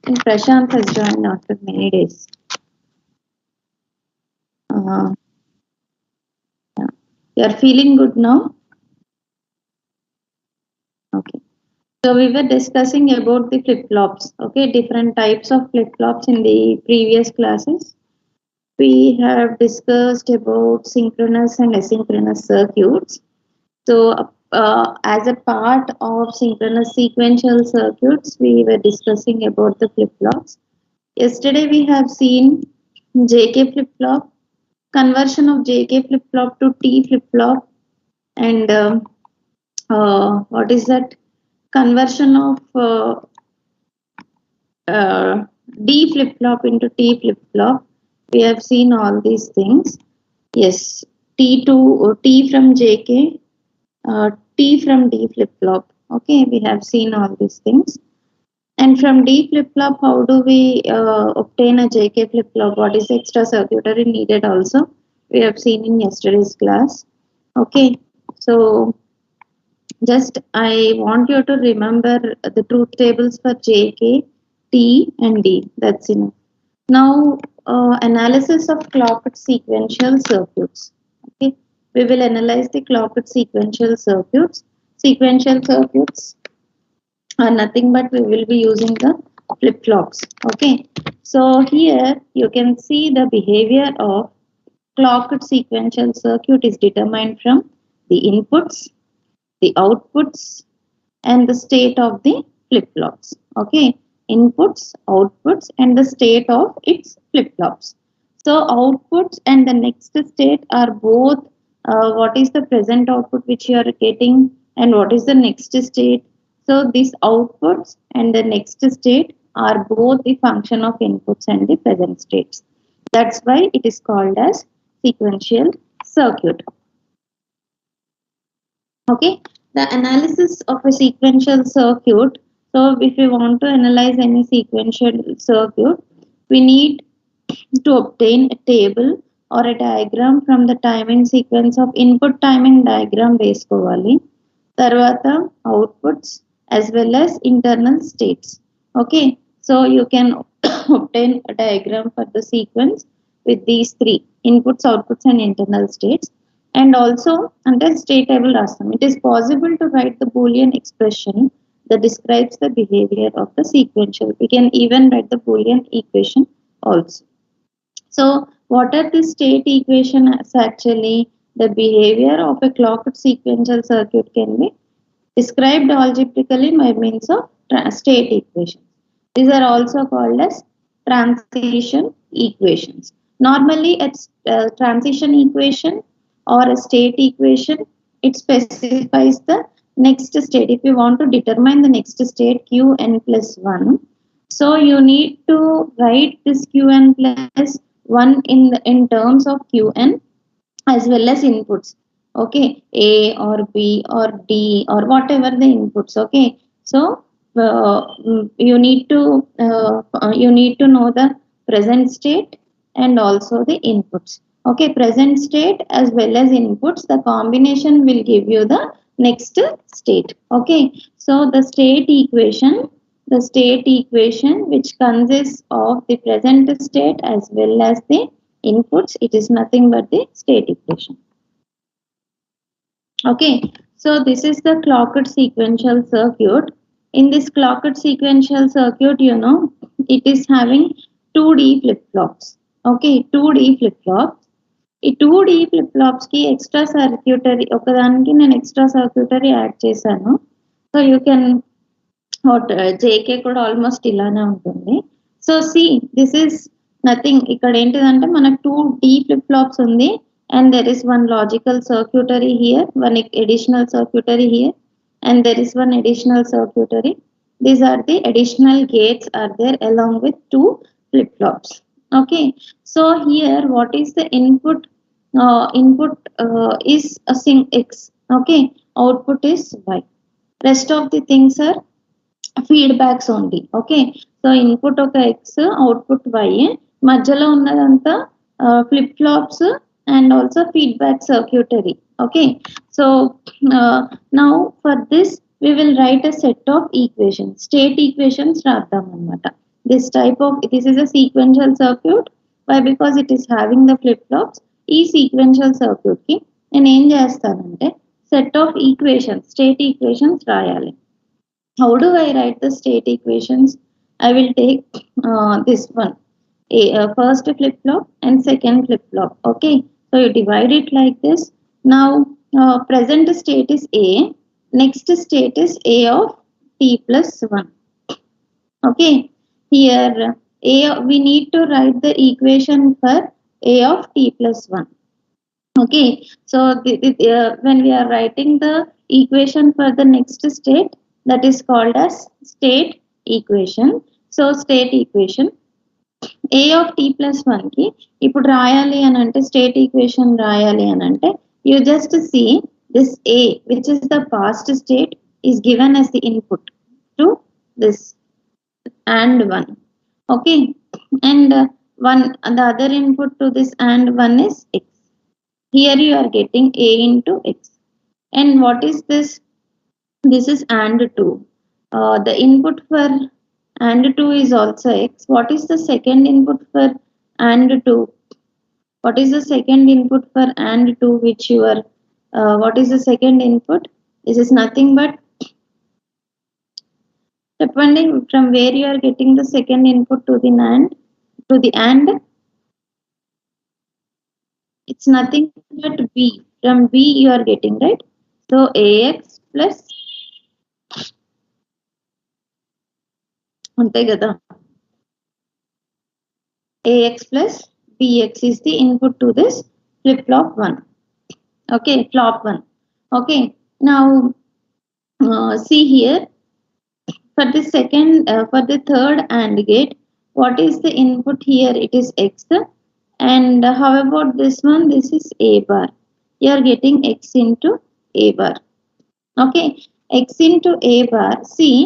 And Prashant has joined after many days. Yeah. You are feeling good now? Okay. So we were discussing about the flip-flops, okay, different types of flip-flops in the previous classes. We have discussed about synchronous and asynchronous circuits. So as a part of synchronous sequential circuits, we were discussing about the flip-flops. Yesterday we have seen JK flip-flop, conversion of JK flip-flop to T flip-flop, and what is that? Conversion of D flip-flop into T flip-flop. We have seen all these things. Yes, T from JK, T from D flip-flop. Okay, we have seen all these things. And from D flip-flop, how do we obtain a JK flip-flop? What is the extra circuitry needed also? We have seen in yesterday's class. Okay, so just I want you to remember the truth tables for JK, T and D. That's enough. Now, analysis of clocked sequential circuits. Okay, we will analyze the clocked sequential circuits. Sequential circuits are nothing but we will be using the flip-flops. Okay, so here you can see the behavior of clocked sequential circuit is determined from the inputs, the outputs, and the state of the flip-flops. Okay, inputs, outputs, and the state of its flip-flops. So outputs and the next state are both what is the present output which you are getting and what is the next state. So these outputs and the next state are both the function of inputs and the present states. That's why it is called as sequential circuit. Okay, the analysis of a sequential circuit. So if we want to analyze any sequential circuit, we need to obtain a table or a diagram from the timing sequence of input timing diagram వేసుకోవాలి, తర్వాత outputs as well as internal states. Okay, so you can obtain a diagram for the sequence with these three inputs, outputs and internal states. And also under state table rasam, it is possible to write the Boolean expression that describes the behavior of the sequential. We can even write the Boolean equation also. So what are the state equation as actually? The behavior of a clocked sequential circuit can be described algebraically by means of state equations. These are also called as transition equations. Normally it's transition equation or a state equation, it specifies the next state. If you want to determine the next state qn plus 1, so you need to write this qn plus 1 in terms of qn as well as inputs. Okay, a or b or d or whatever the inputs. Okay, so you need to know the present state and also the inputs. Okay, present state as well as inputs, the combination will give you the next state. Okay, so the state equation which consists of the present state as well as the inputs, it is nothing but the state equation. Okay, so this is the clocked sequential circuit. In this clocked sequential circuit, you know, it is having 2D flip-flops. Okay, 2D flip-flops. ఈ 2D flip-flops కి extra circuitry ఒకదానికి నేను extra circuitry add చేశాను. So you can JK కూడా almost ఇలానే ఉంటుంది. So see this is nothing. ఇక్కడ ఏంటిదంటే మనకు 2D flip-flops ఉంది and there is one logical circuitry here, one additional circuitry here, and there is one additional circuitry. These are the additional gates are there along with 2 flip-flops. Okay, so here what is the input? Input is a x. Okay, output is y. Rest of the things are feedbacks only. Okay, so input oka x, output y, మధ్యలో ఉన్నదంతా flip-flops and also feedback circuitry. Okay, so now for this we will write a set of equations, state equations రాద్దాం అన్నమాట. This is a sequential circuit. Why? Because it is having the flip flops. ఈ sequential circuit కి నేను ఏం చేస్తానంటే set of equations, state equations రాయాలి. How do I write the state equations? I will take this one, first flip flop and second flip flop. Okay, so you divide it like this. Now present state is A, next state is A of t plus 1. Okay, here we need to write the equation for A of t plus 1. Okay, so when we are writing the equation for the next state, that is called as state equation. So state equation A of t plus 1 కి ఇప్పుడు రాయాలి అని అంటే state equation రాయాలి అని అంటే you just see this A, which is the past state, is given as the input to this and 1. Okay, and the other input to this and 1 is x. Here you are getting A into x. And what is this? This is and 2. The input for and 2 is also x. What is the second input for and 2? What is the second input for and 2 which you are, what is the second input? This is nothing but, depending from where you are getting the second input to the and, it's nothing but b. From b you are getting, right? So ax plus ante kada, ax plus bx is the input to this flip flop 1. Okay, flop 1. Okay, now see here, for the for the third AND gate, what is the input here? It is x. And how about this one? This is a bar. You are getting x into a bar. Okay, x into a bar. See,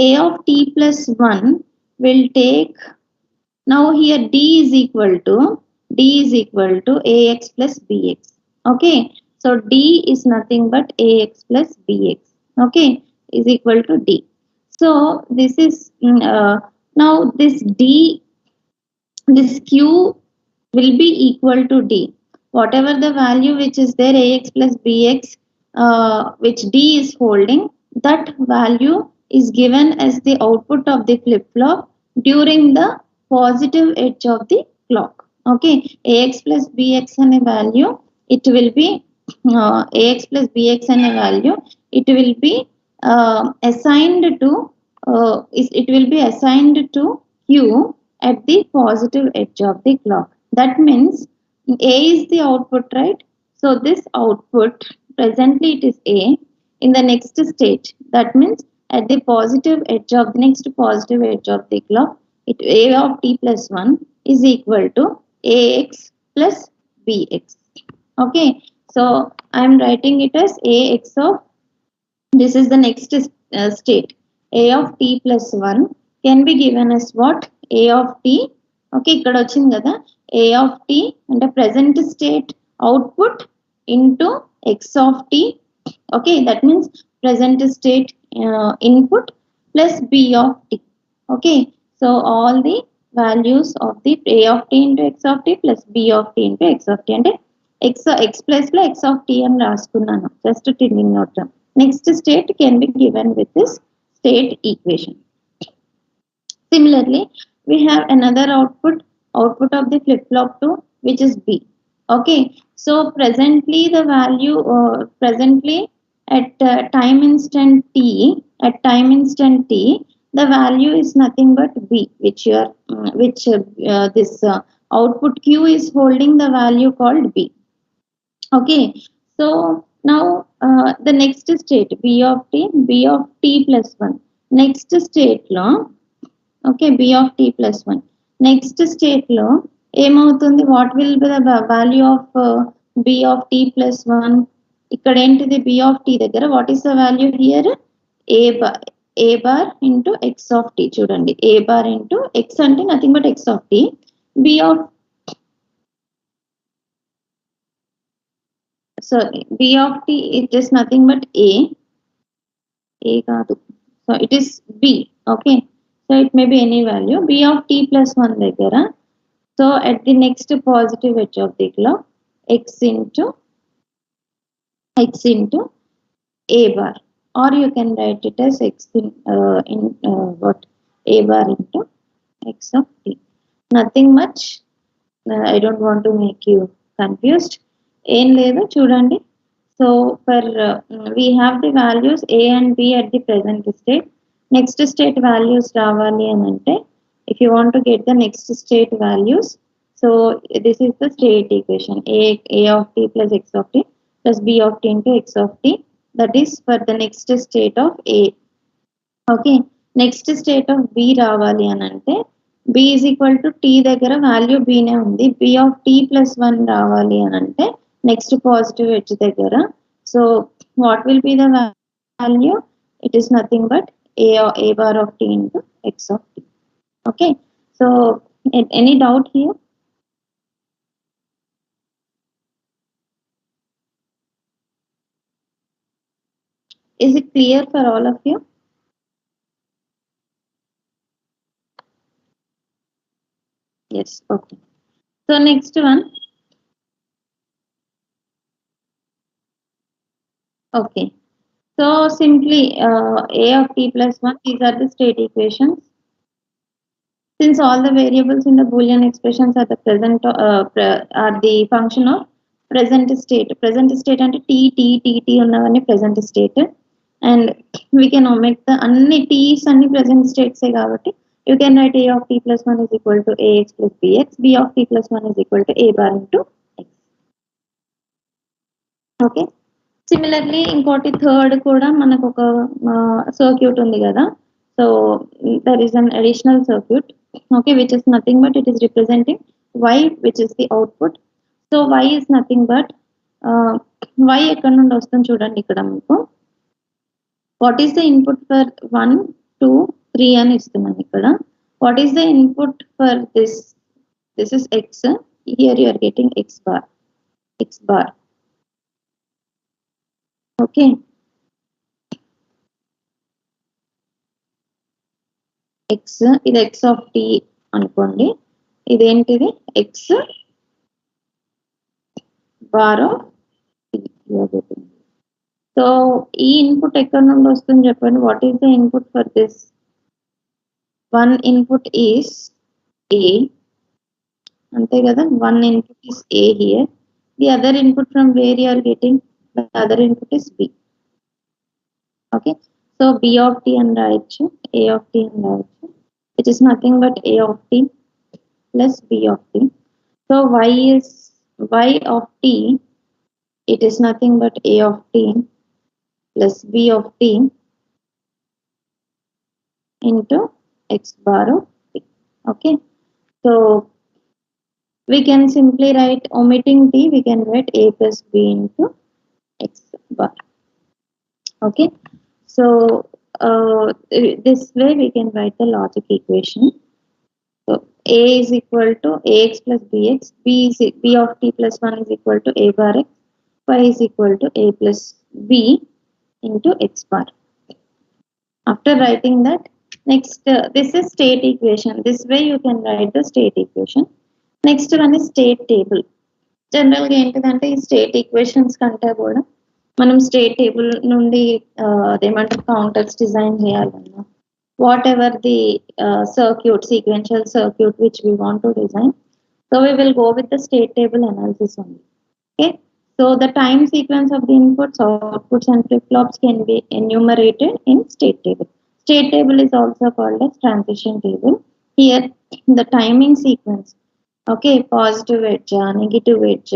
a of t plus 1 will take, now here d is equal to ax plus bx. Okay, so d is nothing but ax plus bx. Okay, is equal to d. So this is now this d, this q will be equal to d. Whatever the value which is there, ax plus bx, which d is holding, that value is given as the output of the flip flop during the positive edge of the clock. Okay, ax plus bx and a value, it will be ax plus bx and a value, it will be assigned to it will be assigned to q at the positive edge of the clock. That means a is the output, right? So this output, presently it is a. In the next stage, that means at the positive edge of the next positive edge of the clock, a of t plus 1 is equal to ax plus bx. Okay, so I am writing it as ax of, this is the next state, a of t plus 1 can be given as what? A of t. Okay, ikkada ochindi kada, a of t and the present state output into x of t. Okay, that means present state input plus b of t. Okay, so all the values of the a of t into x of t plus b of t into x of t, and x plus x of t and raskunnanu, just to telling note. Next state can be given with this state equation. Similarly, we have another output of the flip flop 2, which is b. Okay, so presently the value presently at time instant t, the value is nothing but b, which you are this output q is holding the value called b. Okay, so now the next state, b of t plus 1. Next state lo, okay, b of t plus 1. Next state lo ఏమవుతుంది? What will be the value of b of t plus 1? ఇక్కడ ఏంటిది? b of t దగ్గర what is the value here? a bar into x of t. చూడండి, a bar into x అంటే nothing but x of t. b of t, it is nothing but a కాదు, so it is b. Okay, So it may be any value. B of t plus 1 దగ్గర. So at the next positive edge of the clock, x into a bar, or you can write it as x what a bar into x of t. Nothing much. I don't want to make you confused. ఏం లేదు చూడండి. So for we have the values a and b at the present state. Next state values రావాలి అని అంటే, if you want to get the next state values, so this is the state equation. A of t plus x of t plus b of t into x of t, that is for the next state of a. Okay, next state of b రావాలి అని అంటే, b is equal to t దగ్గర value b నే ఉంది. b of t plus 1 రావాలి అని అంటే next positive edge దగ్గర, so what will be the value? It is nothing but a bar of t into x of t. Okay, so any doubt here? Is it clear for all of you? Yes, okay. So next one. Okay, so simply a of t plus 1, these are the state equations. Since all the variables in the Boolean expressions are the present are the function of present state. Present state and t ఉన్నవన్నీ present state, and we can omit the అన్ని t's అన్ని present states కాబట్టి you can write a of t plus 1 is equal to ax plus bx, b of t plus 1 is equal to a bar into x. Okay, similarly ఇంకోటి third కూడా మనకు ఒక circuit ఉంది కదా. So there is an additional circuit, okay, which is nothing but it is representing y, which is the output. So y is nothing but y ఎక్కడ నుండి వస్తుంది చూడండి ఇక్కడ మీకు. What is the input for 1, 2, 3 అని ఇస్తున్నాను ఇక్కడ. What is the input for this is x. Here you are getting x bar. Okay, X, ఇది ఎక్స్ ఆఫ్ టీ అనుకోండి. ఇదేంటిది X bar of T. So ఈ ఇన్పుట్ ఎక్కడ నుండి వస్తుంది చెప్పండి. What is the input for this? One input is A, అంతే కదా. One input is A here. The other input from where you are getting, the other input is B. Okay, so b of t అని రాయొచ్చు, a of t అని రాయొచ్చు, which is nothing but a of t plus b of t. So y of t, it is nothing but a of t plus b of t into x bar of t. Okay, so we can simply write, omitting t, we can write a plus b into x bar. Okay, so this way we can write the logic equation. So a is equal to ax plus bx, b of t plus 1 is equal to a bar x, y is equal to a plus b into x bar. After writing that, next this is state equation. This way you can write the state equation. Next one is state table. General ga entidante ee state equations kante kuda మనం state table నుండి అదేమంటారు counters design చేయాలన్నా, what ever the circuit, sequential circuit which we want to design, so we will go with the state table analysis only. Okay, so the time sequence of the inputs, outputs and flip flops can be enumerated in state table. State table is also called as transition table. Here the timing sequence, okay, positive edge, negative edge,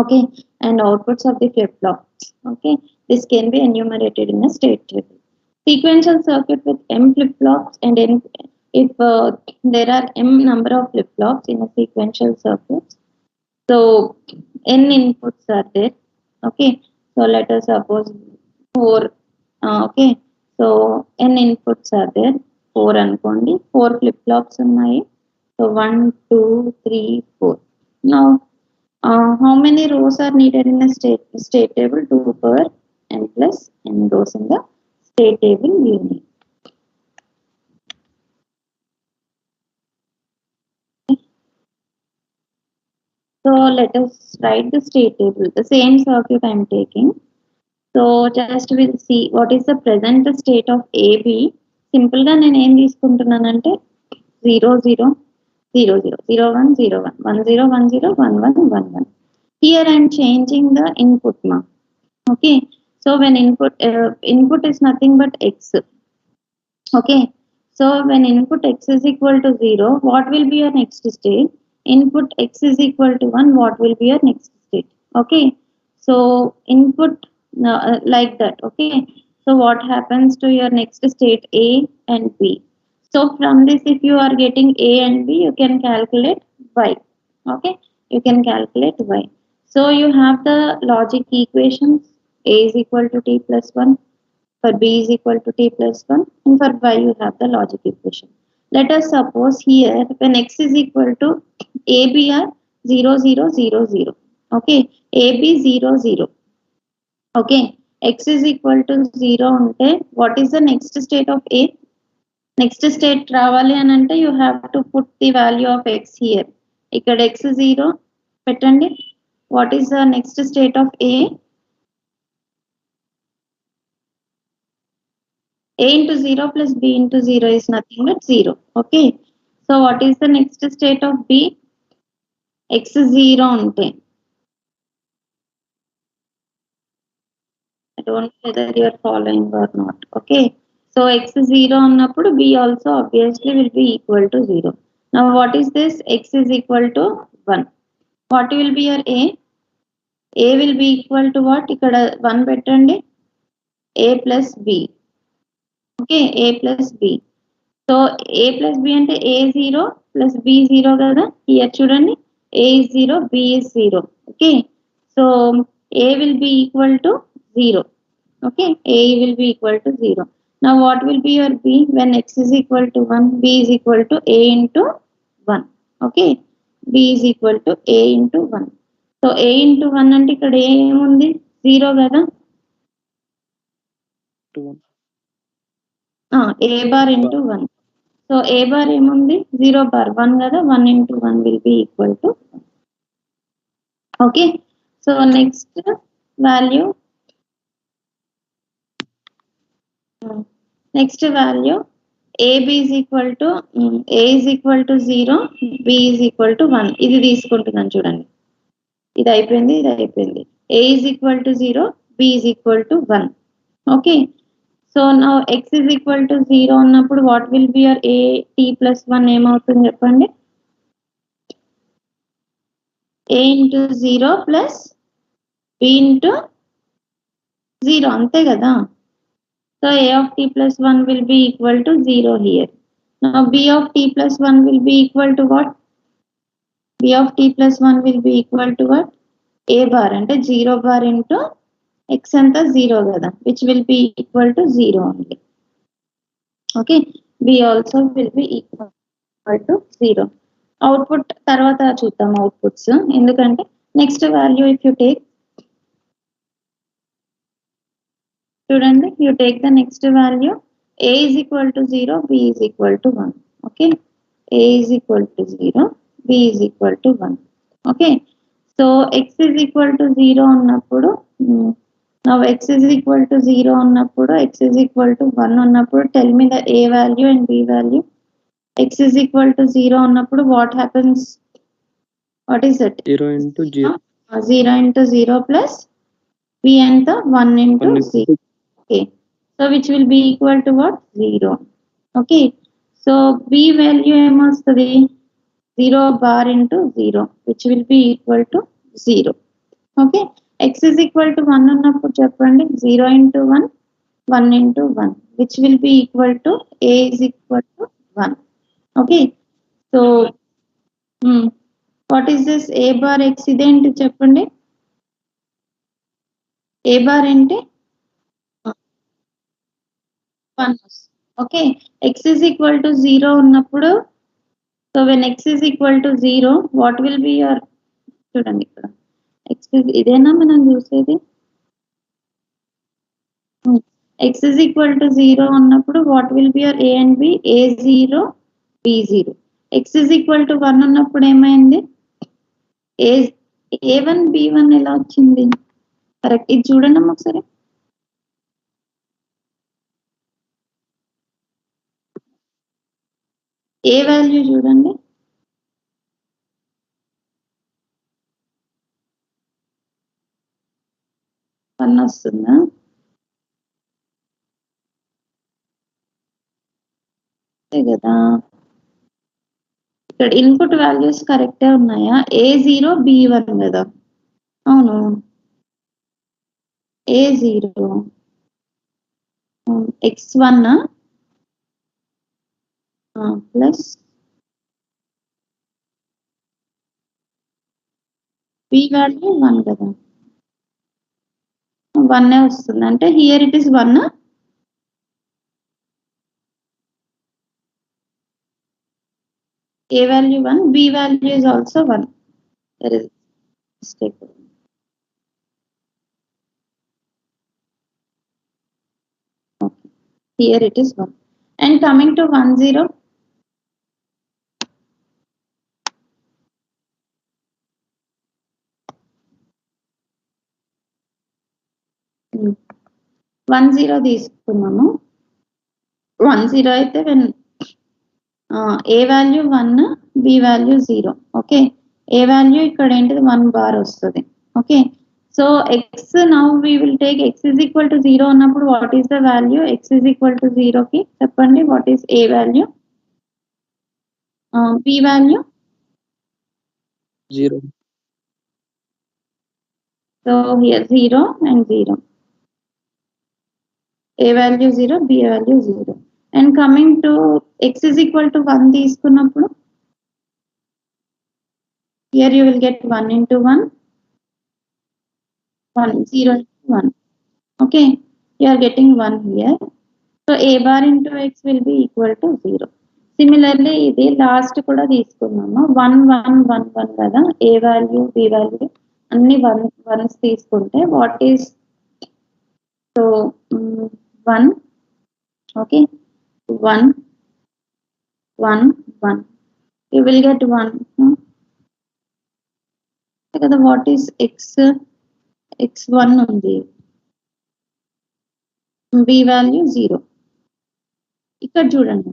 okay, and outputs of the flip flops. Okay, this can be enumerated in a state table. Sequential circuit with m flip flops, and if there are m number of flip flops in a sequential circuit, so n inputs are there. Okay, so let us suppose 4. Okay, so n inputs are there, 4 అనుకోండి, 4 flip flops ఉన్నాయి. So 1, 2, 3, 4. Now how many rows are needed in a state table? 2 power n plus n rows in the state table you need. So let us write the state table. The same circuit I am taking. So just we'll see what is the present state of AB. Simple గా నేను ఏం తీసుకుంటున్నానంటే 0 0 0 0 0 1 0 1 1 0 1 0 1 1 1 1. Here I am changing the input ma. Okay. So when input is nothing but x. Okay. So when input x is equal to 0, what will be your next state? Input x is equal to 1, what will be your next state? Okay. So input like that. Okay. So what happens to your next state A and B? So from this, if you are getting A and B, you can calculate Y. Okay. You can calculate Y. So you have the logic equations. A is equal to t plus 1. For b is equal to t plus 1, and for y you have the logic equation. Let us suppose here when x is equal to ab are 0 0 0 0. Okay, ab 0 0. Okay, x is equal to 0 unte what is the next state of a? Next state రావాలి అని అంటే you have to put the value of x here. ఇక్కడ x 0 పెట్టండి. What is the next state of a? A into 0 plus b into 0 is nothing but 0. Okay. So what is the next state of b? X 0 unte. I don't know whether you are following or not. Okay. So x 0 ఉన్నప్పుడు b also obviously will be equal to 0. Now what is this? X is equal to 1. What will be your a? A will be equal to what? ఇక్కడ 1 పెట్టండి. A plus b. Okay. A plus b. So a plus b అంటే a0 plus b0 కదా. Here చూడండి a is 0, b is 0. Okay. So a will be equal to 0. Okay. A will be equal to 0. Now what will be your b when x is equal to 1? B is equal to a into 1. Okay. B is equal to a into 1. So a into 1 అంటే ఇక్కడ a ఏముంది 0 కదా. A bar into 1. So a bar ఏముంది 0 bar 1 కదా. 1 into 1 will be equal to 1. Okay. So next value. Next value ab is equal to a is equal to 0, b is equal to 1. ఇది తీసుకుంటున్నాను చూడండి. ఇది అయిపోయింది, ఇది అయిపోయింది. A is equal to 0, b is equal to 1. Okay. So now x is equal to 0 ఉన్నప్పుడు what will be your a t plus 1 ఏమవుతుంది చెప్పండి. a into 0 plus b into 0 అంతే కదా. So a of t plus 1 will be equal to 0 here. Now b of t plus 1 will be equal to what? B of t plus 1 will be equal to what? A bar అంటే 0 bar into x అంతా 0 కదా, which will be equal to 0 only. Okay. B also will be equal to 0. Output తర్వాత చూద్దాం outputs. ఎందుకంటే next value if you take చూడండి, you take the next value. A is equal to 0, b is equal to 1. Okay. A is equal to 0, b is equal to 1. Okay. So x is equal to 0 ఉన్నప్పుడు now x is equal to 0 ఉన్నప్పుడు x is equal to 1 ఉన్నప్పుడు tell me the a value and b value. X is equal to 0 ఉన్నప్పుడు what happens? What is it? 0 into 0. 0 into 0 plus b and the 1 into 0. Okay. So which will be equal to what? 0. Okay. So b value ఏమొస్తుంది 0 bar into 0, which will be equal to 0. Okay. X is equal to 1 ఉన్నప్పుడు చెప్పండి 0 into 1, 1 into 1, which will be equal to a is equal to 1. Okay. So what is this a bar x ఇదేంటి చెప్పండి. a bar ఏంటి 1. Okay. X is equal to 0 ఉన్నప్పుడు so when x is equal to 0 what will be your చూడండి ఇక్కడ x ఇదేనా మనం చూసేది. X is equal to 0 ఉన్నప్పుడు what will be your a and b? a0 b0. X is equal to 1 ఉన్నప్పుడు ఏమైంది A1 B1 ఎలా వచ్చింది? కరెక్ట్, ఇది చూడండి అమ్మ ఒకసారి. ఏ వాల్యూ చూడండి, 1 వస్తుందా? అంతే కదా, ఇక్కడ ఇన్పుట్ వాల్యూస్ కరెక్టే ఉన్నాయా? A0 B1 కదా. అవును, A0 x1 plus B value 1 కదా, 1 వస్తుంది. అంటే here it is 1. A value 1, B value is also 1. There is mistake. Okay. Here it is 1. And coming to 1 0. 1 0 తీసుకున్నాము. 1 0 అయితే when A value 1, B value 0. Okay. A value ఇక్కడ ఏంటిది 1 bar వస్తుంది. Okay. So x, now we will take x is equal to 0 అన్నప్పుడు what is the value? X is equal to 0 కి చెప్పండి, what is A value? B value 0. So here 0 and 0. A value 0, B value 0. And coming to x is equal to 1 తీసుకున్నప్పుడు here you will get 1 into 1, 0 into 1. Okay, you are getting 1 here. So A bar into x will be equal to 0. Similarly, ఇది last కూడా తీసుకున్నాము. 1 1 1 1 కదా, A value B value అన్ని 1s తీసుకుంటే what is, so 1, okay, 1 1 1, you will get 1. కదా, what is x? x1 ఉంది, B value 0. ఇక్కడ చూడండి,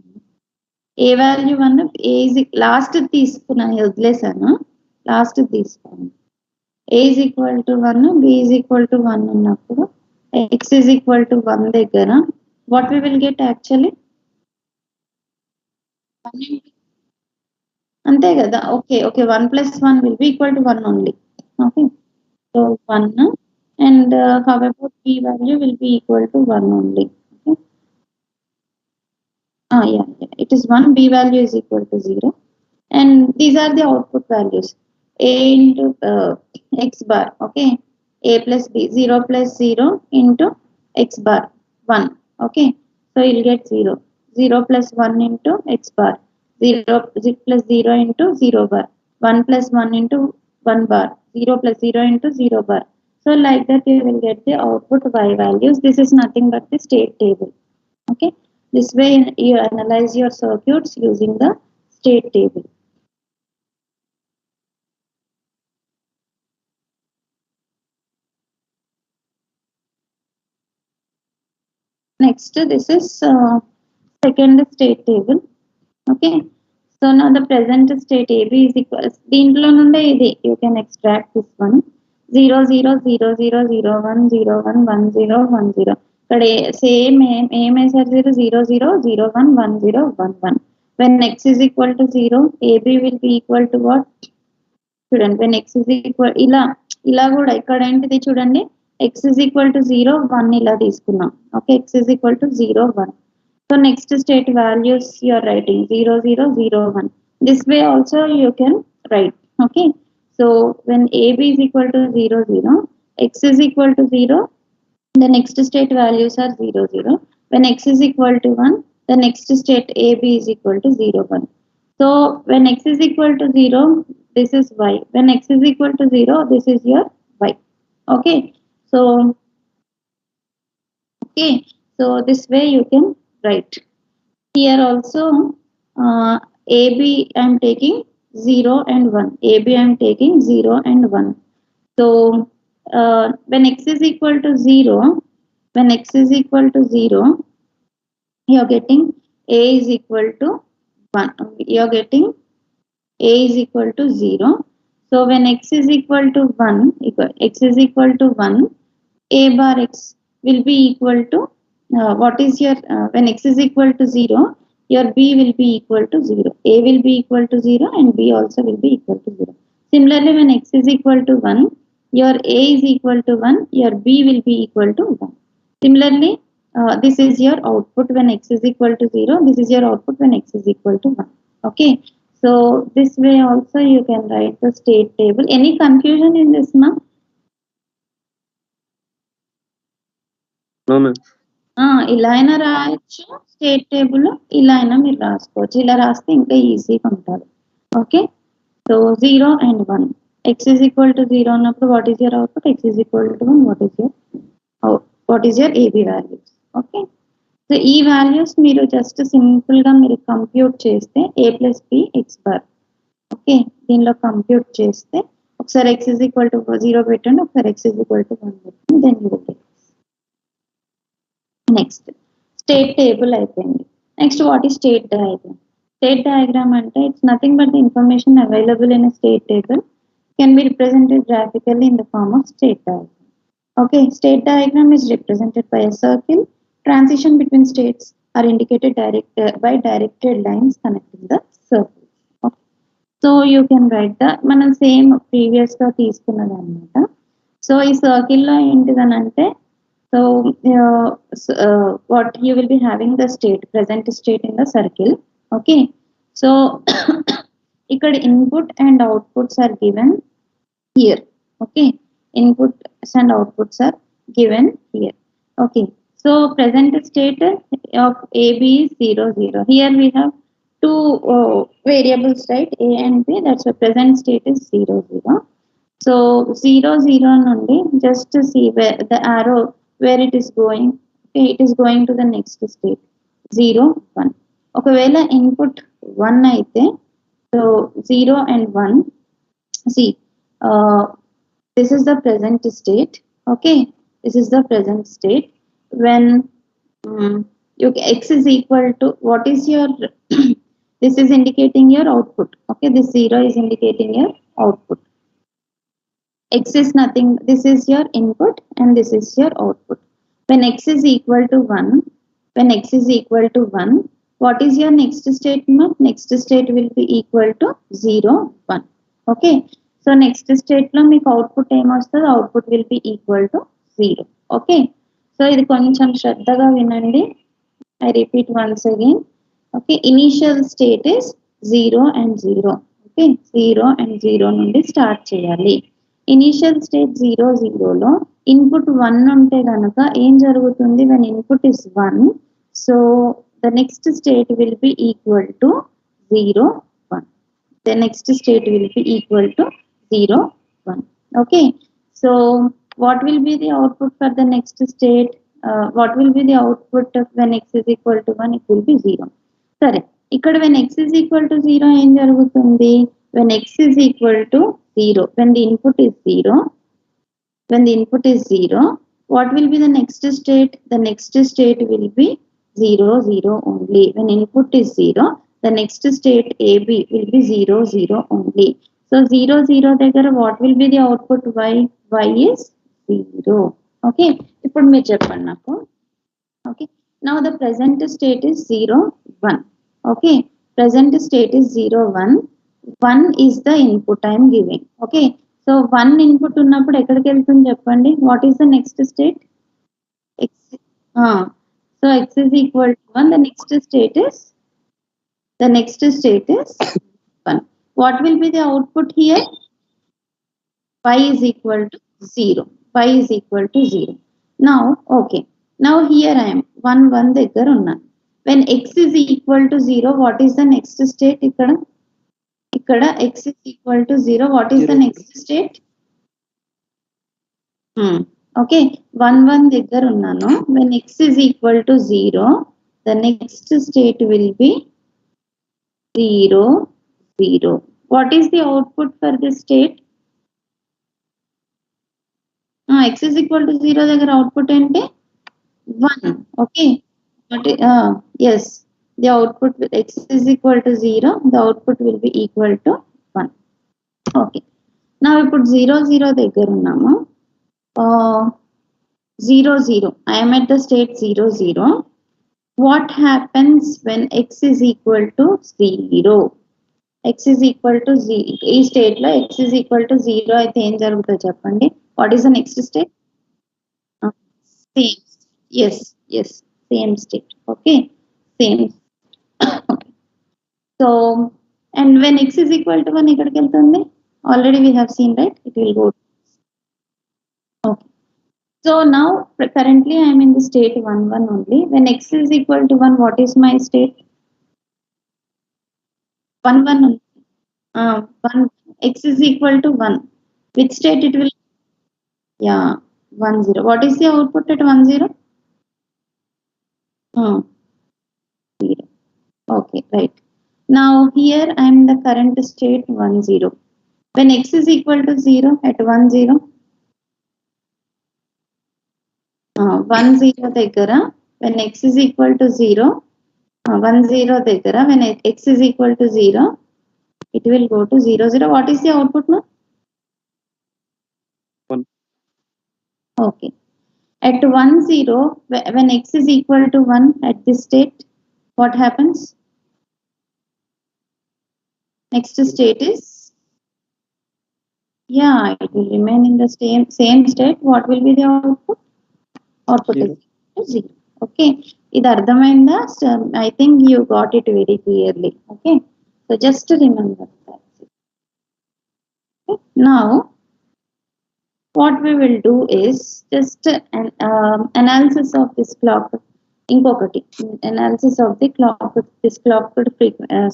A value 1, A is last తీసుకున్నాను, వదిలేసాను, లాస్ట్ తీసుకున్నాను. A is equal to 1, B is equal to 1 ఉన్నప్పుడు x is equal to 1 దగ్గర what we will get actually? అంతే కదా. Okay okay, 1 plus 1 will be equal to 1 only. Okay, so 1, and however B value will be equal to 1 only. Okay. Yeah, it is 1, B value is equal to 0. And these are the output values. A into x bar, okay, A plus B, 0 plus 0 into x bar, 1. Okay, so you'll get 0. 0 plus 1 into x bar, 0 plus 0 into 0 bar, 1 plus 1 into 1 bar, 0 plus 0 into 0 bar. So like that you will get the output y values. This is nothing but the state table. Okay, this way you analyze your circuits using the state table. Next, this is second state table. Okay, so now the present state AB is equal, దీంట్లో నుండే ఇది you can extract this one, 0 0 0 0 0 1 0 1 1 0 1 0. ఇక్కడ same ఏం వేసారు, 0 0 0 0 1 1 0 1 1. when x is equal to 0, AB will be equal to what? చూడండి, when x is equal, ఇలా కూడా ఇక్కడ ఏంటిది చూడండి, x is equal to 0 1 ఇలా తీసుకున్నాం. Okay, x is equal to 0 1. so next state values you are writing 0 0 0 1. this way also you can write. Okay, so when AB is equal to 0 0, x is equal to 0, the next state values are 0 0. when x is equal to 1, the next state AB is equal to 0 1. so when x is equal to 0, this is y. when x is equal to 0, this is your y. Okay, so this way you can write. Here also AB I am taking 0 and 1. AB I am taking 0 and 1. So when x is equal to 0, when x is equal to 0, you are getting A is equal to 1. You are getting A is equal to 0. So when x is equal to 1, x is equal to 1, A bar x will be equal to what is your when x is equal to 0, your B will be equal to 0. A will be equal to 0 and B also will be equal to 0. Similarly, when x is equal to 1, your A is equal to 1, your B will be equal to 1. Similarly, this is your output when x is equal to 0. This is your output when x is equal to 1. Okay. So this way also you can write the state table. Any confusion in this, ma'am? No, ma'am. ఇలా అయినా రాయొచ్చు state table, ఇలా అయినా మీరు రాసుకోవచ్చు. ఇలా రాస్తే ఇంకా ఈజీగా ఉంటుంది. Okay. So 0 and 1, x is equal to 0 ఉన్నప్పుడు what is your output, x is equal to 1, what is your AB values. Okay. So ఈ వాల్యూస్ మీరు జస్ట్ సింపుల్ గా మీరు కంప్యూట్ చేస్తే A plus B x bar. Okay. దీనిలో compute చేస్తే ఒకసారి x is equal to 0 పెట్టండి, ఒకసారి x is equal to 1 పెట్టండి, then you will get. Next state table అయిపోయింది. Next what is state diagram? State diagram అంటే it's nothing but the information available in a state table can be represented graphically in the form of state diagram. Okay, state diagram is represented by a circle. Transition between states are indicated by directed lines connecting the circle. Okay. So you can write the మనం same previous గా తీసుకున్నది అనమాట. So ఈ circle లో ఏంటిదని అంటే, so what you will be having the state, present state in the circle. Okay. So ఇక్కడ input and outputs are given here. Okay. Inputs and outputs are given here. Okay. So present state of AB is 0, 0. Here we have two variables, right? A and B. That's why present state is 0, 0. So 0, 0 నుండి just to see where the arrow where it is going. Okay, it is going to the next state 0, 1. ఒకవేళ input 1 అయితే, so 0 and 1, see this is the present state. Okay, this is the present state when x is equal to what is your this is indicating your output. Okay, this 0 is indicating your output. X is nothing, this is your input and this is your output. When x is equal to 1, when x is equal to 1, what is your next statement? Next state will be equal to 0, 1. Okay. So next state lo meeku output em vastado, output will be equal to 0. Okay. So ఇది కొంచెం శ్రద్ధగా వినండి. I repeat once again. Okay. Initial state is 0 and 0. Okay. 0 and 0 నుండి start చేయాలి. Initial state 0, 0 లో input 1 ఉంటే గనక ఏం జరుగుతుంది? when input is 1, so the next state will be equal to 0, 1. The next state will be equal to 0, 1. Okay. So what will be the output for the next state? What will be the output of when x is equal to 1? It will be 0. సరే, ఇక్కడ when x is equal to 0 ఏం జరుగుతుంది? when x is equal to 0, when the input is 0, when the input is 0, what will be the next state? The next state will be 0, 0 only. When input is 0, the next state AB will be 0, 0 only. So 0, 0 దగ్గర what will be the output? Y? Y is 0. Okay. ఇప్పుడు మీరు చెప్పండి నాకు. Okay. Now the present state is 0, 1. Okay. Present state is 0, 1. 1 is the input I am giving. Okay. So 1 input ఉన్నప్పుడు ఎక్కడికి వెళ్తుంది చెప్పండి? What is the next state? X. So x is equal to 1. The next state is 1. What will be the output here? Y is equal to 0. Y is equal to 0. Now, okay. Now here I am 1, 1 దగ్గర ఉన్నాను. When x is equal to 0, what is the next state? ఇక్కడ x is equal to 0, what is the next state? Okay, 1, 1 దగ్గర ఉన్నాను. When x is equal to 0, the next state will be 0, 0. What is the output for this state? X is equal to 0 దగ్గర output ఏంటి 1. Okay. Yes, the output x is equal to 0, the output will be equal to 1. Okay. Now ఇప్పుడు 0 0 దగ్గర ఉన్నాము. 0 0. I am at the state 0 0. What happens when x is equal to 0? X is equal to 0. ఈ state లో x is equal to 0 అయితే ఏం జరుగుతుందో చెప్పండి. What is the next state? Same. Yes, yes. Same state. Okay. Same. Okay. So, and when x is equal to 1, ikkadiki veltundi? Already we have seen, right? It will go. Okay. So now currently I am in the state 1 1 only. When x is equal to 1, what is my state? 1 1 only. 1 x is equal to 1. Which state it will? Yeah, 1 0. What is the output at 1 0? 0. Okay, right. Now here I am in the current state 1 0. When x is equal to 0 at 1 0, 1 0 దగ్గర when x is equal to 0, 1 0 దగ్గర when x is equal to 0, it will go to 0 0. What is the output now? 1. Okay. At 1 0, when x is equal to 1 at this state, what happens? Next state is, yeah, it will remain in the same state. What will be the output? Output is 0. Okay. ఇది అర్థమైందా? I think you got it very clearly. Okay. So just to remember that. Okay. Now, what we will do is just an analysis of this clock. Incompati analysis of the clock, this clocked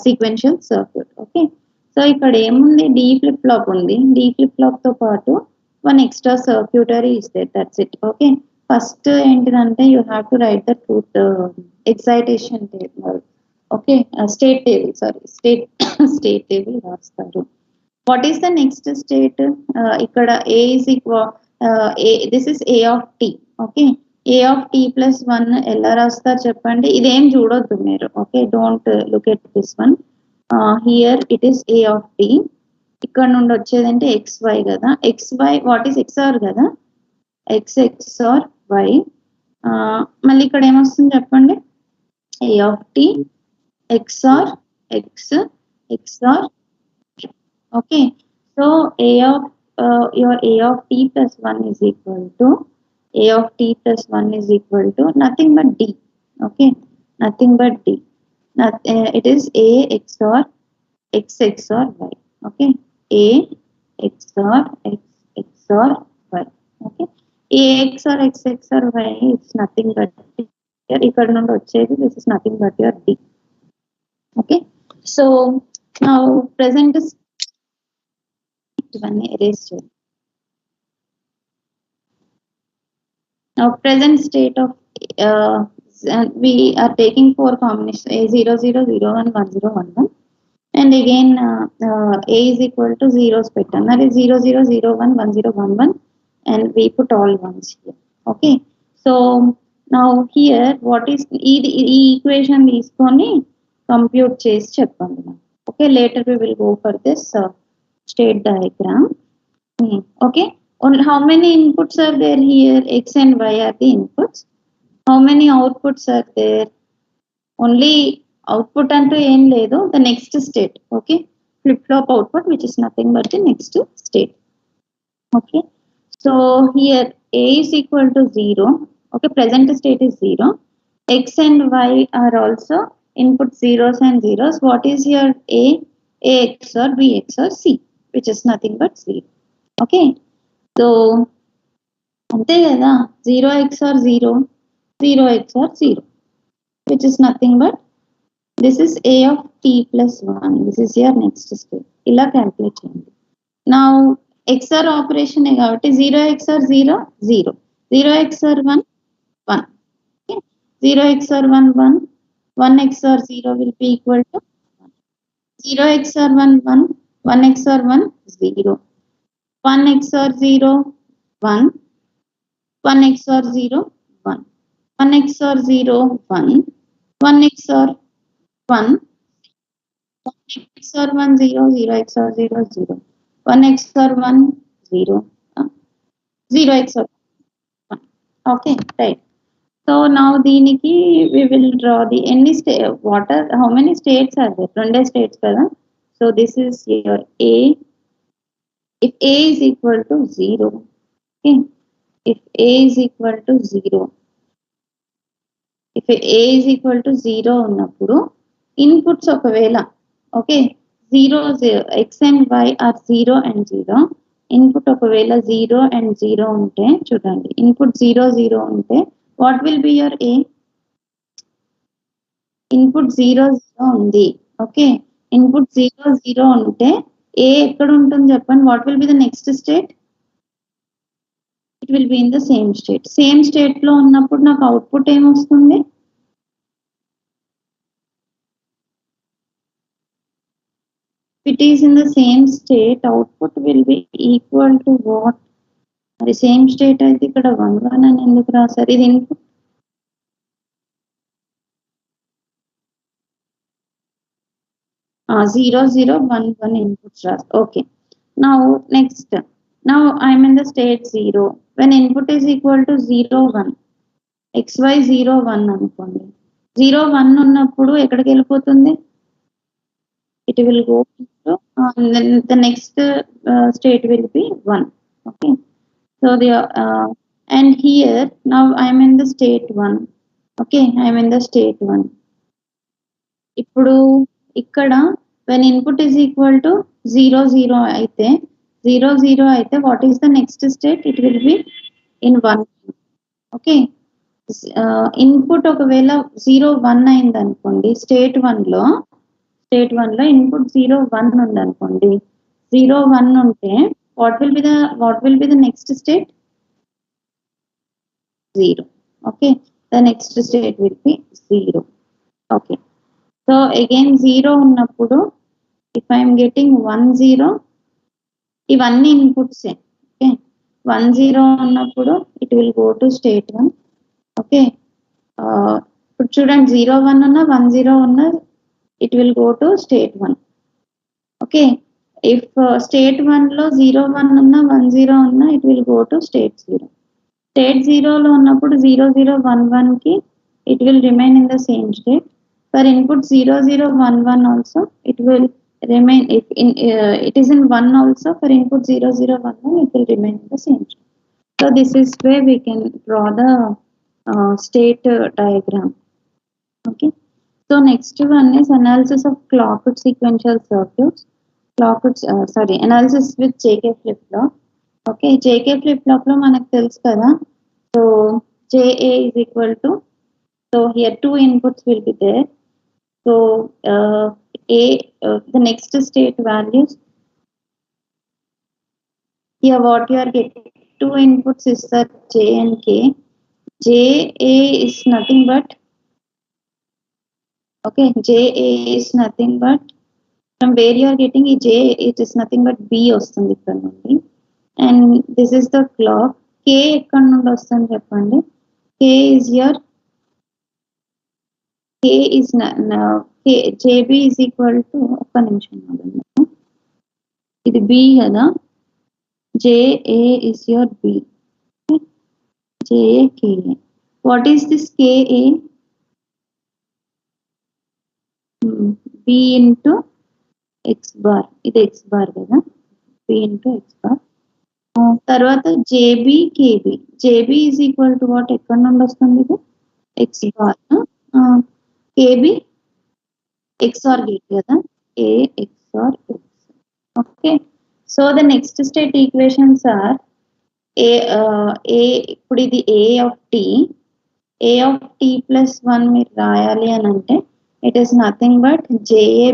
sequential circuit. Okay. So ఇక్కడ ఏముంది? D flip flop ఉంది. D flip flop తో పాటు one extra circuitry is there. That's it. Okay. First ఏంటిదంటే you have to write the truth excitation table. Okay. State table. Sorry. State table రాస్తారు. What is the next state? Ikkada A is equal, this is A of t. Okay. A of t plus 1 ఎలా రాస్తారు చెప్పండి. ఇదేం చూడొద్దు మీరు. Okay. Don't look at this one. Here it is A of t. ఇక్కడ నుండి వచ్చేదంటే xy కదా. xy, what is xr కదా. x xr y. మళ్ళీ ఇక్కడ ఏమొస్తుంది చెప్పండి. A of t xr x xr. Okay, so A of your A of t plus 1 is equal to A of t plus 1 is equal to nothing but D. Okay, nothing but D. It is A XOR X XOR Y. Okay, A XOR X XOR Y. Okay, A XOR X XOR Y is nothing but here. ఇక్కడ నుండి వచ్చేది, this is nothing but your D. Okay, so now present is ఇవన్నీ erase చేయాలి. Now present state of we are taking 4 combinations A 0 0 0 1 1 0 1 1, and again A is equal to zeros పెట్టాం. That is 0 0 0 1 1 0 1 1, and we put all ones here. Okay, so now here what is ఈ equation తీసుకొని compute చేసి చెప్పండి. Okay, later we will go for this state diagram. Okay, how many inputs are there here? X and Y are the inputs. How many outputs are there? Only output అంటూ ఏం లేదు, the next state. Okay, flip flop output, which is nothing but the next state. Okay, so here A is equal to 0. Okay, present state is 0. X and Y are also input zeros and zeros. What is here? A XOR B XOR C, which is nothing but 0. Okay, so అంతే కదా, 0 XOR 0, 0 XOR 0, which is nothing but this is A of t plus 1. This is your next step. ఇలా calculate చేయండి. Now XOR operation కాబట్టి 0 XOR 0 0, 0 XOR 1 1. Okay, 0 XOR 1 1, 1 XOR 0 will be equal to 0 XOR 1 1, 1 XOR 1 0, 1 XOR 0 1, 1 XOR 0 1, 1 XOR 0 1, 1 XOR 1, 1 XOR 1 0, 0 XOR 0 0, 1 XOR 1 0, 0 XOR 1. Okay, right. So now దీనికి we will draw the any state, how many states are there? 2 states కదా. So this is your A. If A is equal to 0, okay, if A is equal to 0, if A is equal to 0 ఉన్నప్పుడు inputs ఒకవేళ okay 0 x and y are 0 and 0, input ఒకవేళ 0 and 0 ఉంటే చూడండి, input 0 0 ఉంటే what will be your A? Input 0 0 ఉంది. Okay, input 0 0 ఉంటే A ఎక్కడ ఉంటుంది చెప్పండి. What will be the next state? It will be in the same state. Same state లో ఉన్నప్పుడు నాకు అవుట్పుట్ ఏమొస్తుంది? It is in the same state, output will be equal to what? మరి same state అయితే ఇక్కడ 1 1 అని ఎందుకు రాశారు? ఇది input 0 0 1 1 inputs are okay. Now next, now I am in the state 0 when input is equal to 0 1, xy 0 1 అనుకోండి. 0 1 ఉన్నప్పుడు ఎక్కడికి వెళ్ళిపోతుంది? It will go to then the next state will be 1. Okay, so the and here now I am in the state 1. Okay, I am in the state 1. ఇప్పుడు ఇక్కడ when input is equal to 0 0 అయితే 0 0 అయితే what is the next state? It will be in 1. Okay, input ఒకవేళ 0 1 అయింది అనుకోండి, state 1 లో input 0 1 ఉంది అనుకోండి, 0 1 ఉంటే what will be the next state? 0. Okay, the next state will be 0. Okay, so again 0 ఉన్నప్పుడు if I am getting 1 0, ఇవన్నీ inputs. Okay, 1 0 ఉన్నప్పుడు it will go to state 1. Okay, ఇప్పుడు చూడండి 0 1 ఉన్నా 1 0 ఉన్నా it will go to state 1. Okay, if state 1 లో 0 1 ఉన్నా 1 0 ఉన్నా it will go to state 0. State 0 లో ఉన్నప్పుడు 0 0 1 1 కి it will remain in the same state. For input 0 0 1 1 also it will remain, if in it is in 1 also, for input 0 0 1 1 it will remain in the same state. So this is where we can draw the state diagram. Okay, so next one is analysis of clocked sequential circuits. Analysis with JK flip flop. Okay, JK flip flop lo manaku telusu kada. So JA is equal to, so here 2 inputs will be there. So the next state values, here what you are getting, 2 inputs is the J and K. JA is nothing but, okay, JA is nothing but, from where you are getting J, it is nothing but B వస్తుంది ఇక్కడ నుండి. And this is the clock. K ఎక్కడ నుండి వస్తుంది చెప్పండి? K is your, K is JB is equal to, ఒక్క నిమిషం ఇది B కదా, JA is your B. Okay, JA KA. What is this KA? B into X bar. ఇది X bar కదా, B into X bar. తర్వాత JB KB. JB is equal to what? ఎక్కడ నుండి వస్తుంది ఇది? X bar. KB XOR gate కదా, A XOR X. Okay, so the next state equations are ఇప్పుడు ఇది A of T plus 1 మీరు రాయాలి అని అంటే it is nothing but JA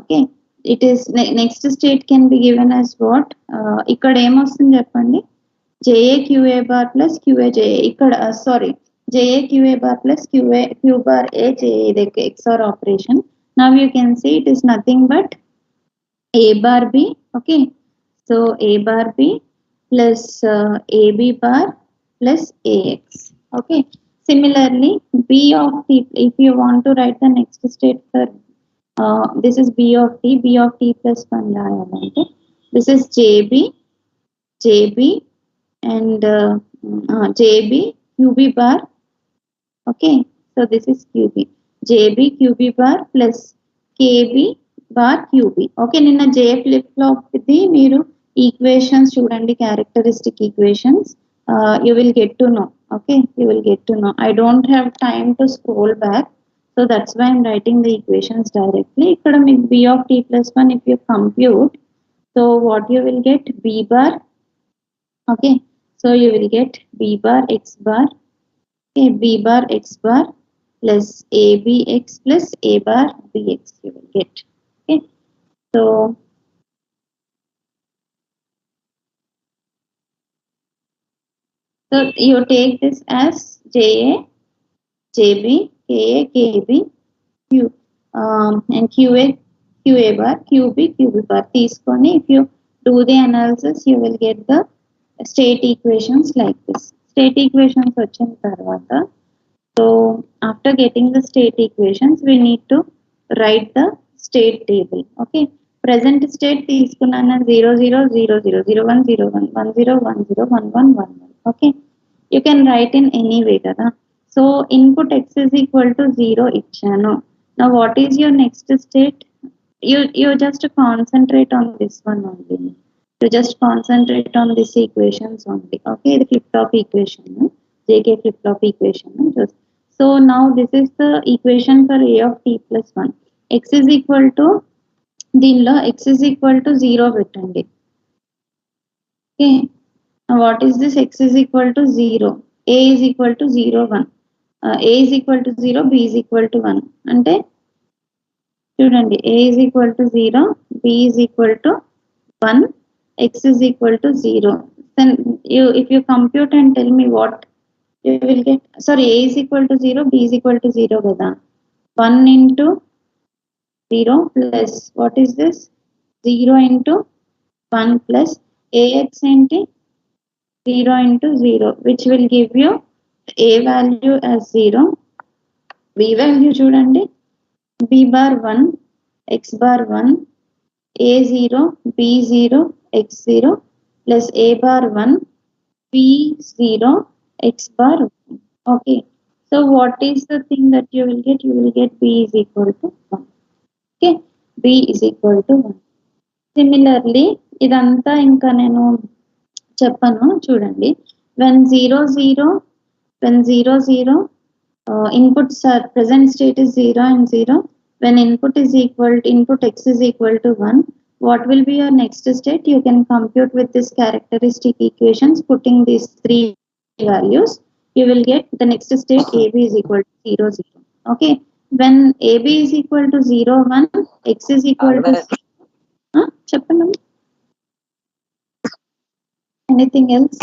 okay, it is next state can be given as what? ఇక్కడ ఏమొస్తుంది చెప్పండి? JA QA bar plus QA JA. ఇక్కడ sorry, JA QA bar plus QA Q bar A JA ఇది XOR operation. Now you can see it is nothing but A bar B. Okay, so A bar B plus AB bar plus AX. Okay, similarly B of T, if you want to write the next state for this is B of T plus 1 రాయాలంటే this is JB and JB QB bar. Okay, so this is QB, JB QB bar plus KB bar QB. Okay, నిన్న J flip flop ఇది మీరు equations చూడండి, characteristic equations, you will get to know. Okay, you will get to know. I don't have time to scroll back, so that's why I'm writing the equations directly. ఇక్కడ మీకు B of T plus 1 if you compute, so what you will get, B bar. Okay, so you will get B bar X bar. Okay, B bar X bar plus ABX plus A bar BX you will get. Okay, so you take this as JA JB KA KB Q and QA QA bar QB QB bar తీసుకొని if you do the analysis you will get the state equations like this. State equations వచ్చిన తర్వాత, so after getting the state equations we need to write the state table. Okay, present state తీసుకున్నాను 0 0 0 0 0 1 0 1 1 0 1 0 1 1 1 1. Okay, you can write in any way కదా. So input x is equal to 0 ఇచ్చాను. Now what is your next state? You just concentrate on this one only. You just concentrate on this equations only. Okay, the flip flop equation, JK flip flop equation. So now this is the equation for A of T plus 1. X is equal to, దీనిలో x is equal to 0 పెట్టండి. Okay, now what is this? X is equal to 0, A is equal to 0 1, A is equal to 0, B is equal to 1 అంటే చూడండి, A is equal to 0, B is equal to 1, X is equal to 0. Then if you compute and tell me what you will get. Sorry, A is equal to 0, B is equal to 0 కదా. 1 into 0 plus what is this? 0 into 1 plus AX into 0 into 0, which will give you A value as 0, B value చూడండి, B bar 1, X bar 1, A 0, B 0, X 0 plus A bar 1, B 0, X bar 1. Okay, so what is the thing that you will get? You will get B is equal to 1. Okay, B is equal to 1. Similarly, ఇదంతా ఇంకా నేను చెప్పను చూడండి. When 0 0, inputs are present state is 0 and 0. When input is equal to input x is equal to 1, what will be your next state? You can compute with this characteristic equations, putting these three values, you will get the next state AB is equal to 0 0. Okay, when AB is equal to 0 1, x is equal to చెప్పండి, anything else?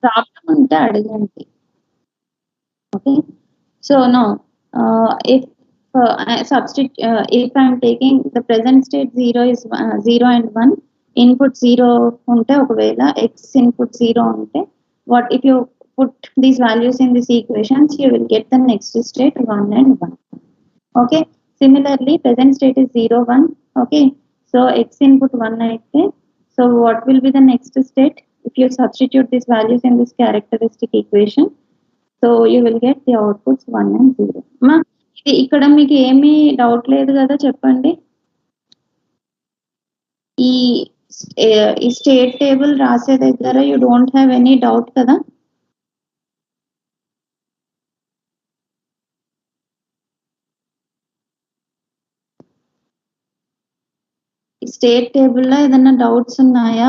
Problem ఉంటే అడగండి. Okay, so now if if I'm taking the present state 0 is 0 and 1, input 0 ఉంటే, ఒకవేళ x input 0 ఉంటే, what if you put these values in these equations, you will get the next state 1 and 1. Okay, similarly present state is 0 1. Okay, so x input 1 అయితే, so what will be the next state if you substitute these values in this characteristic equation? So you will get the outputs 1 and 0. మా ఇక్కడ మీకు ఏమీ doubt లేదు కదా, చెప్పండి. ఈ state table రాసే దగ్గర you don't have any doubt కదా? స్టేట్ టేబుల్లో ఏదైనా డౌట్స్ ఉన్నాయా?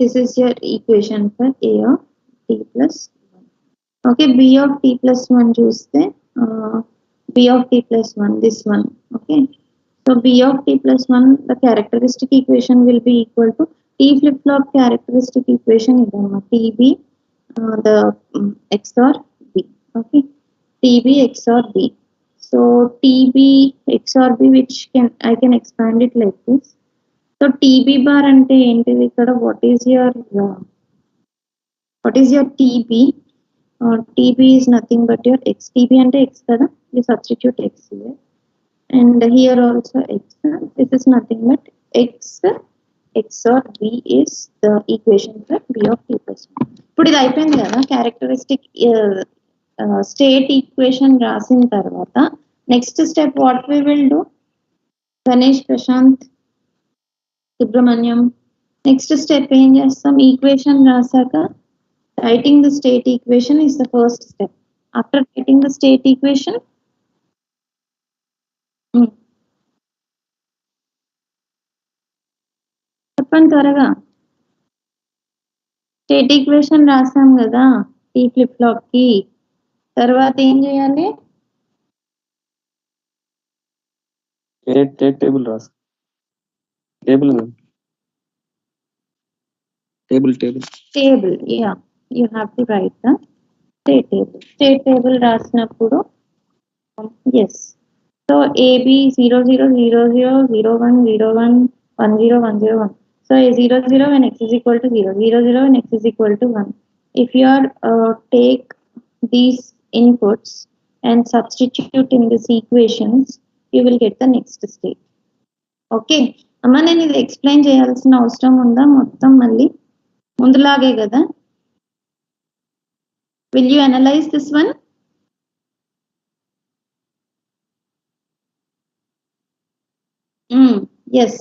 This is your equation for A of t plus 1. Okay, B of t plus 1 చూస్తే B of t plus 1, this one. Okay, so B of t plus 1, the characteristic equation will be equal to t flip flop characteristic equation idamma TB, the XOR B. Okay, TB XOR B. So TB XOR B, which I can expand it like this. So TB bar ante ఏంటిది ఇక్కడ, what is your TB? TB is nothing but your x. TB ante x kada, you substitute x here, and here also x. This is nothing but x XOR B is the equation for B of t plus 1. ఇప్పుడు ఇది అయిపోయింది కదా, characteristic state equation రాసిన తర్వాత next step what we will do? Ganesh, Prashant, Subrahmanyam, next step ఏం చేస్తాం? Equation రాసాక writing the state equation is the first step. After writing the state equation, చెప్పండి త్వరగా. స్టేట్ ఈక్వేషన్ రాసాం కదా టీ ఫ్లిప్ ఫ్లాప్ కి, తర్వాత ఏం చేయాలి? టేబుల్ రాసు. Table yeah, you have to write the state table రాసినప్పుడు yes, so AB 0 0 0 0 0 1 0 1 1 0 1 0 1. So a 0 0 when x is equal to 0 0 0 when x is equal to 1. If you are take these inputs and substitute in these equations, you will get the next state. Okay, అమ్మ నేను ఇది explain చేయాల్సిన అవసరం ఉందా? మొత్తం మళ్ళీ ముందులాగే కదా. Will you analyze this one? Yes.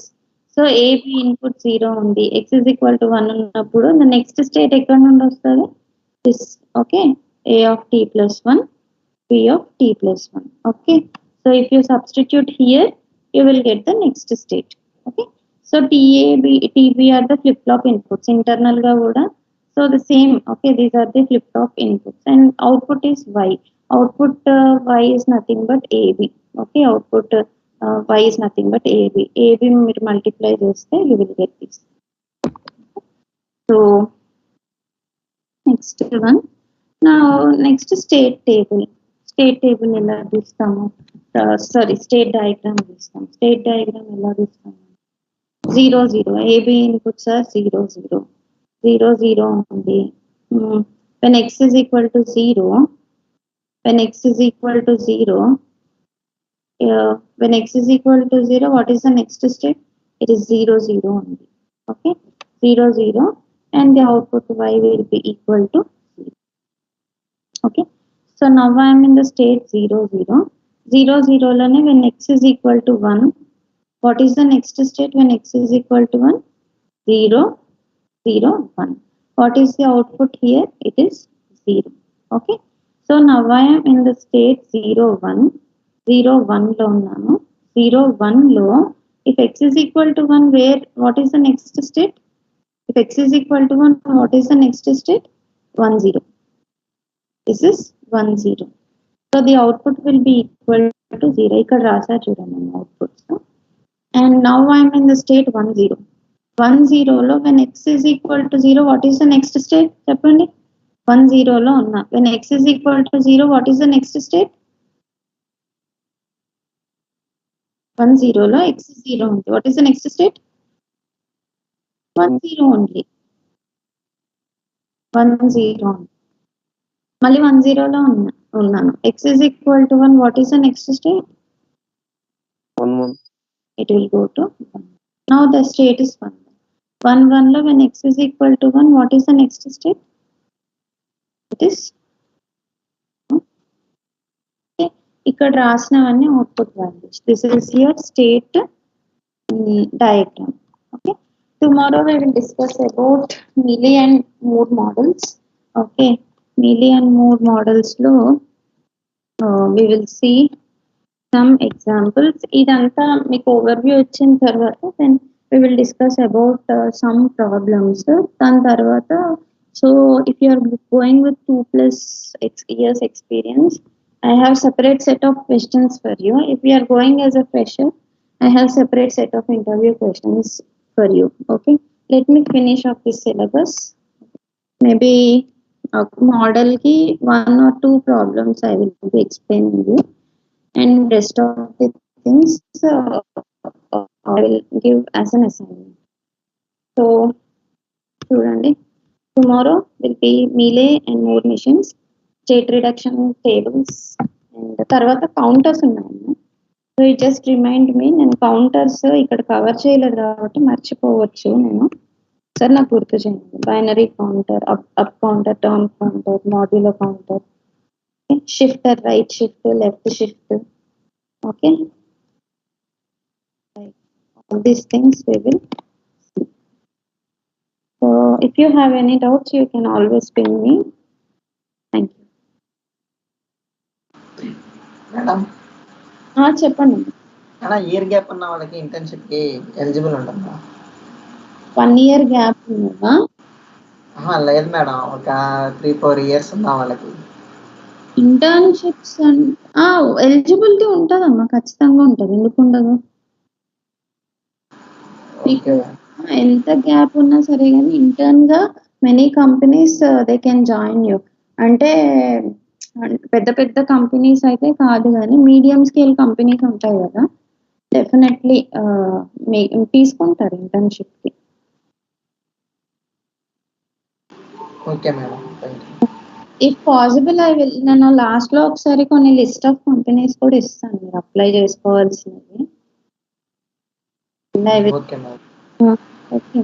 So AB input 0 ఉంది, x is equal to 1 ఉన్నప్పుడు the next state ఎక్కడ నుండి వస్తుంది? This. Okay, A of t plus 1, B of t plus 1. Okay, so if you substitute here, you will get the next state. Okay, so TAB, TB are the flip flop inputs internal ga kuda. So the same. Okay, these are the flip flop inputs and output is Y. Output Y is nothing but AB. Okay, output Y is nothing but AB. AB మీరు multiply చేస్తే you will get this. So next one. Now next state table. State table ఎలా చూస్తాము? Sorry, state diagram చూస్తాం. State diagram ఎలా చూస్తాము? 0 0. AB inputs are 0 0 0 0 ఉంది. When x is equal to 0, when x is equal to 0, when x is equal to 0, what is the next state? It is 0 0 only. Okay, 0 0, and the output y will be equal to 0. Okay, so now I am in the state 0 0 0 0 lane when x is equal to 1, what is the next state when x is equal to 1? 0 0 1. What is the output here? It is 0. Okay, so now I am in the state 0 1 0 1 లో ఉన్నాను. 0 1 లో if x is equal to 1, where what is the next state? If x is equal to 1, what is the next state? 1 0. This is 1 0. So the output will be equal to 0. ఇక్కడ రాసా చూడండి outputs. And now I am in the state 1 0. 1 0 లో when x is equal to 0, what is the next state? చెప్పండి. 1 0 లో ఉన్నా. When x is equal to 0, what is the next state? 1 0 లో x is 0 ఉంది. What is the next state? 1 0 only. 1 0. మళ్ళీ 1 0 లో ఉన్నాను. X is equal to 1, what is the next state? 1 1. It will go to 1. Now the state is 1 1 1 లో when x is equal to 1, what is the next state? It is ఇక్కడ రాసినవన్నీ output values. This is your state diagram. Okay, tomorrow we will discuss about Mealy and Moore models. Okay, Mealy and Moore models lo we will see some examples. ఇదంతా మీకు overview వచ్చిన తర్వాత then we will discuss about some problems. దాని తర్వాత, so if you are going with 2+ years experience, I have separate set of questions for you. If you are going as a fresher, I have separate set of interview questions for you. Okay, let me finish off this syllabus. Maybe a model ki 1 or 2 problems I will be explaining you, and rest of the things I will give as an assignment. So చూడండి, tomorrow will be melee and mode machines, state reduction tables, and తర్వాత counters ఉన్నాయి. So it just remind me, నేను counters ఇక్కడ cover చేయలేదు కాబట్టి మర్చిపోవచ్చు నేను. Sir నాకు గుర్తు చేయండి. Binary counter, up counter, down counter, modulo counter, shifter, right shift, left shift. Okay, all these things we will see. So if you have any doubts, you can always ping me. Thank you. Madam, చెప్పండి. అలా year gap ఉన్న వాళ్ళకి internship కి eligible ఉంటుందా? 1 year gap ఉన్నదా? లేదు madam, ఒక 3-4 years ఉన్న వాళ్ళకి ఇంటర్న్షిప్స్ ఎలిజిబిలిటీ ఉంటుందమ్మా, ఖచ్చితంగా ఉంటుంది. ఎందుకు ఉండదు? మీకు ఎంత గ్యాప్ ఉన్నా సరే కానీ ఇంటర్న్ గా many companies they can join you. అంటే పెద్ద పెద్ద కంపెనీస్ అయితే కాదు, కానీ మీడియం స్కేల్ కంపెనీస్ ఉంటాయి కదా, డెఫినెట్లీ తీసుకుంటారు ఇంటర్న్షిప్ కి. Okay madam, thank you. If possible I will, నేను లాస్ట్ లో ఒకసారి కొన్ని లిస్ట్ ఆఫ్ కంపెనీస్ కూడా ఇస్తాను, మీరు అప్లై చేసుకోవాల్సినవి. Okay madam. ఓకే.